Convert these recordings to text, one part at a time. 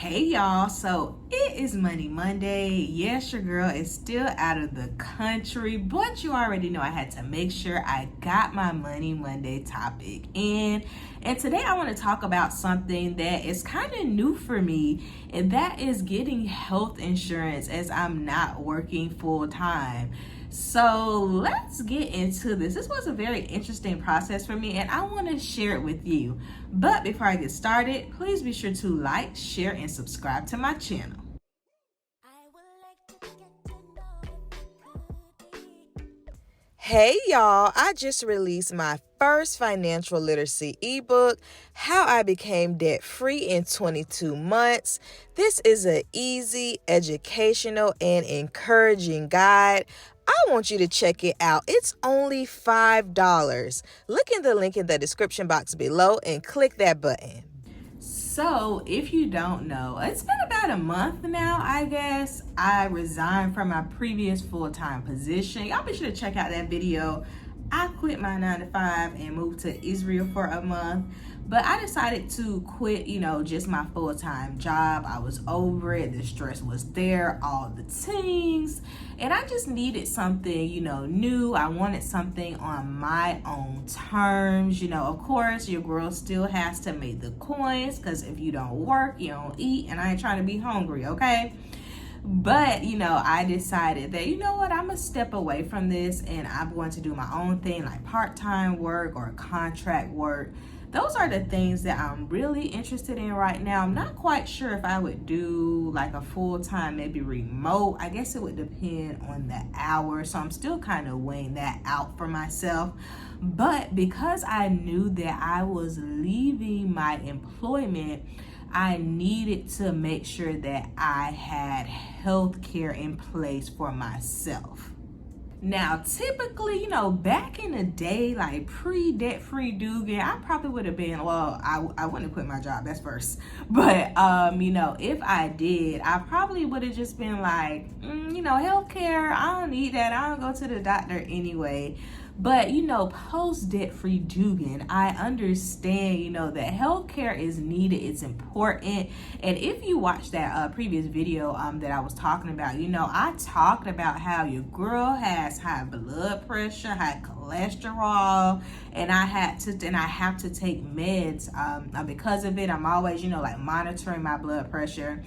Hey y'all, so it is Money Monday. Yes, your girl is still out of the country, but you already know I had to make sure I got my Money Monday topic in. And today I want to talk about something that is kind of new for me, and that is getting health insurance as I'm not working full time. So let's get into this. This was a very interesting process for me, and I want to share it with you. But before I get started, please be sure to like, share, and subscribe to my channel. Hey y'all, I just released my first financial literacy ebook, How I Became Debt Free in 22 Months. This is an easy, educational, and encouraging guide. I want you to check it out. It's only $5. Look in the link in the description box below and click that button. So if you don't know, it's been about a month now, I guess. I resigned from my previous full-time position. Y'all be sure to check out that video. I quit my 9-to-5 and moved to Israel for a month. But I decided to quit, just my full-time job. I was over it. The stress was there, all the things. And I just needed something, new. I wanted something on my own terms. Of course, your girl still has to make the coins, because if you don't work, you don't eat. And I ain't trying to be hungry, okay? But, I decided that, I'm going to step away from this and I'm going to do my own thing, like part-time work or contract work. Those are the things that I'm really interested in right now. I'm not quite sure if I would do like a full-time, maybe remote. I guess it would depend on the hour. So I'm still kind of weighing that out for myself. But because I knew that I was leaving my employment, I needed to make sure that I had health care in place for myself. Now, typically, back in the day, like pre-debt free Duggan, I probably would have been, I wouldn't have quit my job, that's first. But, if I did, I probably would have just been like, healthcare, I don't need that. I don't go to the doctor anyway. But, post debt free Duggan, I understand, that healthcare is needed. It's important. And if you watch that previous video that I was talking about, I talked about how your girl has high blood pressure, high cholesterol, and I have to take meds because of it. I'm always, monitoring my blood pressure.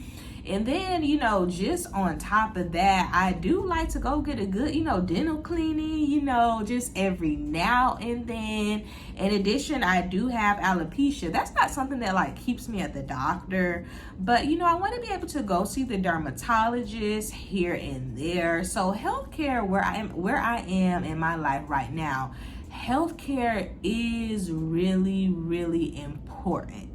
And then, just on top of that, I do like to go get a good, dental cleaning, just every now and then. In addition, I do have alopecia. That's not something that like keeps me at the doctor, but I want to be able to go see the dermatologist here and there. So healthcare, where I am in my life right now, healthcare is really, really important.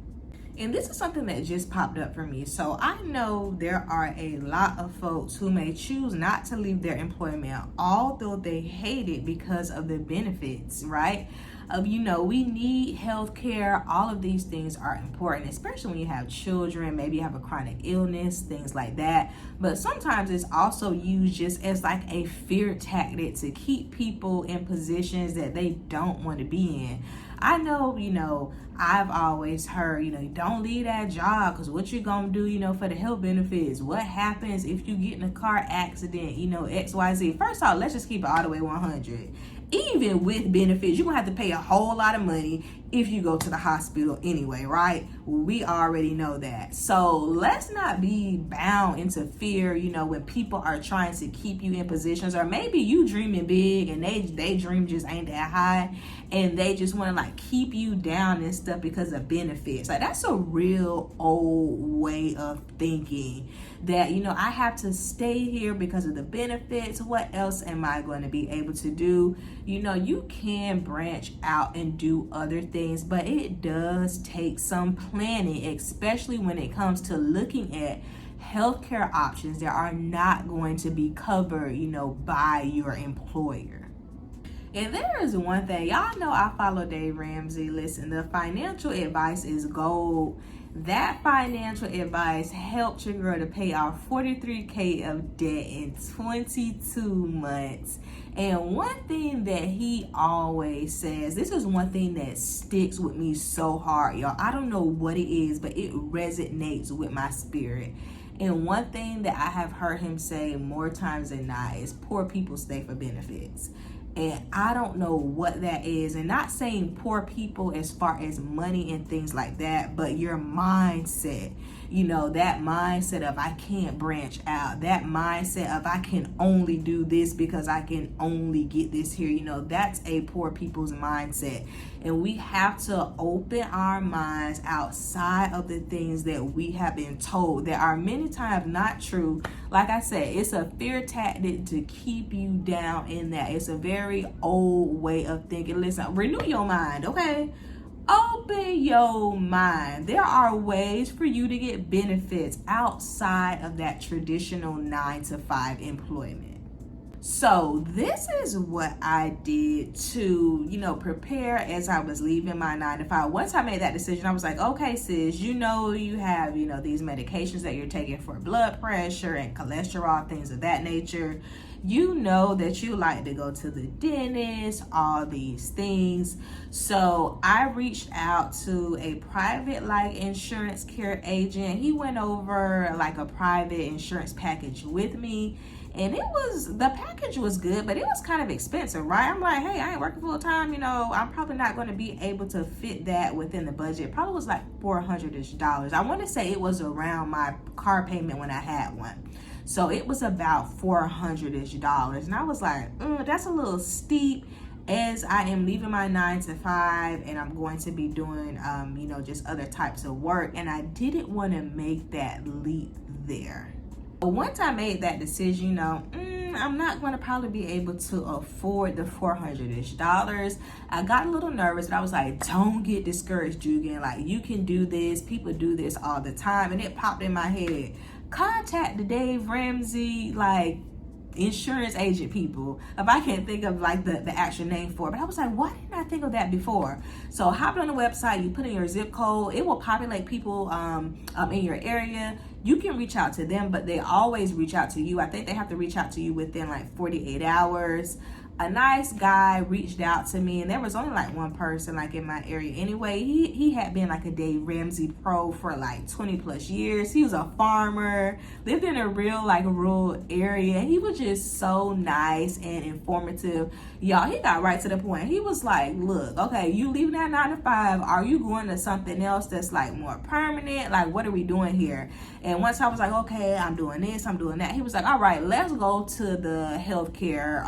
And this is something that just popped up for me. So I know there are a lot of folks who may choose not to leave their employment, although they hate it because of the benefits, right? We need health care. All of these things are important, especially when you have children, maybe you have a chronic illness, things like that. But sometimes it's also used just as like a fear tactic to keep people in positions that they don't want to be in. I know, I've always heard, don't leave that job, because what you gonna do, for the health benefits? What happens if you get in a car accident, XYZ? First off, let's just keep it all the way 100. Even with benefits, you're gonna have to pay a whole lot of money if you go to the hospital anyway, right? We already know that. So let's not be bound into fear, when people are trying to keep you in positions, or maybe you dreaming big and they dream just ain't that high, and they just want to like keep you down and stuff because of benefits. Like, that's a real old way of thinking, that I have to stay here because of the benefits. What else am I going to be able to do? You can branch out and do other things, but it does take some planning, especially when it comes to looking at healthcare options that are not going to be covered, by your employer. And there is one thing, y'all know I follow Dave Ramsey. Listen, the financial advice is gold. That financial advice helped your girl to pay off $43K of debt in 22 months. And one thing that he always says, this is one thing that sticks with me so hard, y'all. I don't know what it is, but it resonates with my spirit. And one thing that I have heard him say more times than not is poor people stay for benefits. And I don't know what that is. And not saying poor people as far as money and things like that, but your mindset, you know, that mindset of I can't branch out, that mindset of I can only do this because I can only get this here, you know, that's a poor people's mindset. And we have to open our minds outside of the things that we have been told that are many times not true. Like I said, it's a fear tactic to keep you down in that. It's a very old way of thinking. Listen, renew your mind, okay? Open your mind. There are ways for you to get benefits outside of that traditional 9-to-5 employment. So this is what I did to, you know, prepare as I was leaving my 9-to-5. Once I made that decision, I was like, okay, sis, you know, you have, you know, these medications that you're taking for blood pressure and cholesterol, things of that nature. You know that you like to go to the dentist, all these things. So I reached out to a private like insurance care agent. He went over like a private insurance package with me. And the package was good, but it was kind of expensive, right? I'm like, hey, I ain't working full time, you know, I'm probably not going to be able to fit that within the budget. Probably was like $400-ish. I want to say it was around my car payment when I had one. So it was about $400-ish. And I was like, that's a little steep, as I am leaving my 9-to-5 and I'm going to be doing, you know, just other types of work. And I didn't want to make that leap there. But once I made that decision, you know, I'm not going to probably be able to afford the $400-ish. I got a little nervous, and I was like, don't get discouraged, Duggan. Like, you can do this. People do this all the time. And it popped in my head. Contact the Dave Ramsey, like, insurance agent people, if I can't think of like the actual name for it. But I was like, why didn't I think of that before? So hop on the website, you put in your zip code, it will populate people in your area. You can reach out to them, but they always reach out to you. I think they have to reach out to you within like 48 hours. A nice guy reached out to me, and there was only like one person like in my area anyway. He had been like a Dave Ramsey pro for like 20 plus years. He was a farmer, lived in a real like rural area. He was just so nice and informative. Y'all, he got right to the point. He was like, look, okay, you leaving that 9-to-5, are you going to something else that's like more permanent? Like, what are we doing here? And once I was like, okay, I'm doing this, I'm doing that, he was like, all right, let's go to the healthcare,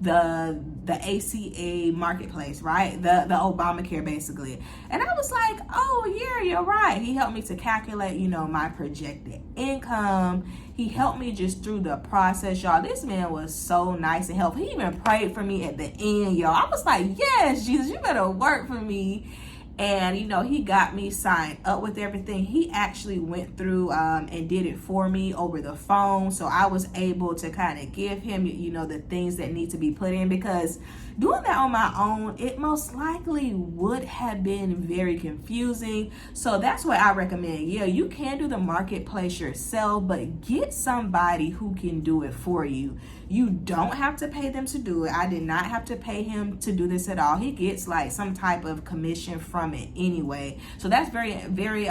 the ACA marketplace, right? The Obamacare, basically. And I was like, oh yeah, you're right. He helped me to calculate, you know, my projected income. He helped me just through the process, y'all. This man was so nice and helpful. He even prayed for me at the end, y'all. I was like, yes, Jesus, you better work for me. And, you know, he got me signed up with everything. He actually went through and did it for me over the phone. So I was able to kind of give him, you know, the things that need to be put in, because doing that on my own, it most likely would have been very confusing. So that's what I recommend. Yeah, you can do the marketplace yourself, but get somebody who can do it for you. You don't have to pay them to do it. I did not have to pay him to do this at all. He gets like some type of commission from it anyway. So that's very, very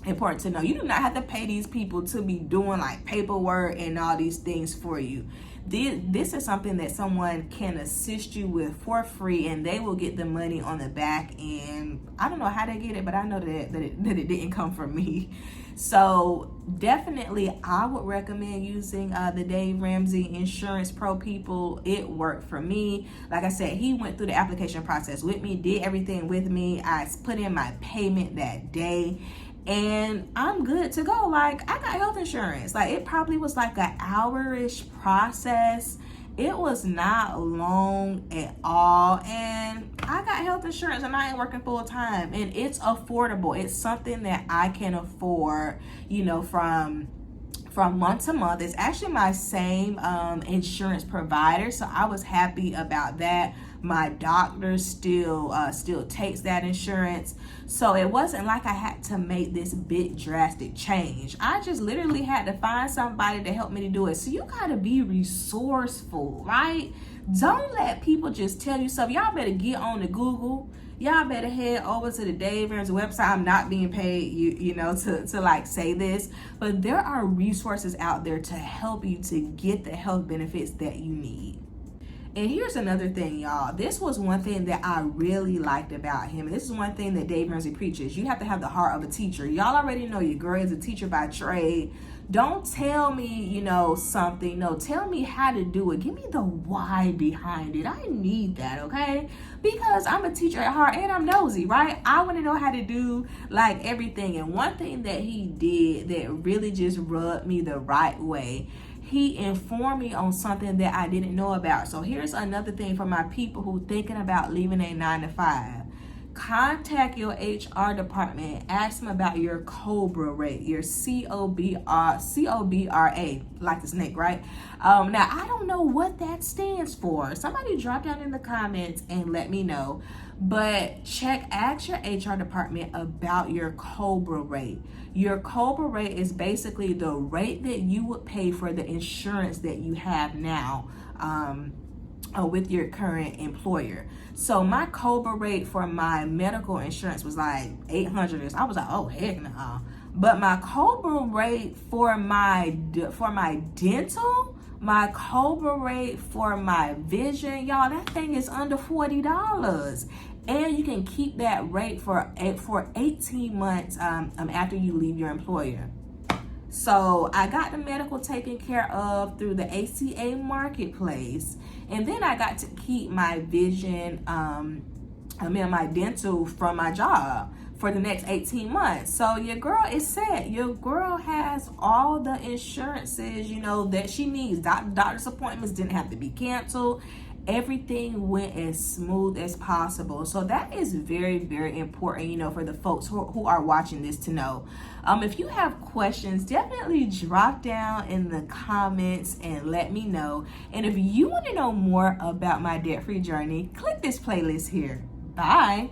important to know. You do not have to pay these people to be doing like paperwork and all these things for you. This is something that someone can assist you with for free, and they will get the money on the back end. I don't know how they get it, but I know that it didn't come from me. So definitely I would recommend using the Dave Ramsey Insurance Pro people. It worked for me. Like I said, he went through the application process with me, did everything with me. I put in my payment that day, and I'm good to go. Like, I got health insurance. Like, it probably was like an hour-ish process. It was not long at all, and I got health insurance and I ain't working full time, and it's affordable. It's something that I can afford, you know, from from month to month. It's actually my same insurance provider, so I was happy about that. My doctor still takes that insurance, so it wasn't like I had to make this big drastic change. I just literally had to find somebody to help me to do it. So you gotta be resourceful, right? Don't let people just tell you stuff. Y'all better get on the Google. Y'all better head over to the Dave Ramsey website. I'm not being paid, you know, to like say this, but there are resources out there to help you to get the health benefits that you need. And here's another thing, y'all. This was one thing that I really liked about him. And this is one thing that Dave Ramsey preaches. You have to have the heart of a teacher. Y'all already know your girl is a teacher by trade. Don't tell me, you know, something. No, tell me how to do it. Give me the why behind it. I need that, okay? Because I'm a teacher at heart and I'm nosy, right? I want to know how to do like everything. And one thing that he did that really just rubbed me the right way, he informed me on something that I didn't know about. So here's another thing for my people who thinking about leaving a 9-to-5. Contact your HR department. Ask them about your COBRA rate, your COBRA, like the snake, right? Now, I don't know what that stands for. Somebody drop down in the comments and let me know. But ask your HR department about your COBRA rate. Your COBRA rate is basically the rate that you would pay for the insurance that you have now with your current employer. So my COBRA rate for my medical insurance was like $800. I was like, oh heck no. But my COBRA rate for my dental, my COBRA rate for my vision, y'all, that thing is under $40. And you can keep that rate for 18 months after you leave your employer. So I got the medical taken care of through the ACA marketplace, and then I got to keep my vision, my dental from my job for the next 18 months. So your girl is set. Your girl has all the insurances, you know, that she needs. Doctor's appointments didn't have to be canceled. Everything went as smooth as possible. So that is very, very important, you know, for the folks who are watching this to know. If you have questions, definitely drop down in the comments and let me know. And if you want to know more about my debt-free journey, click this playlist here. Bye.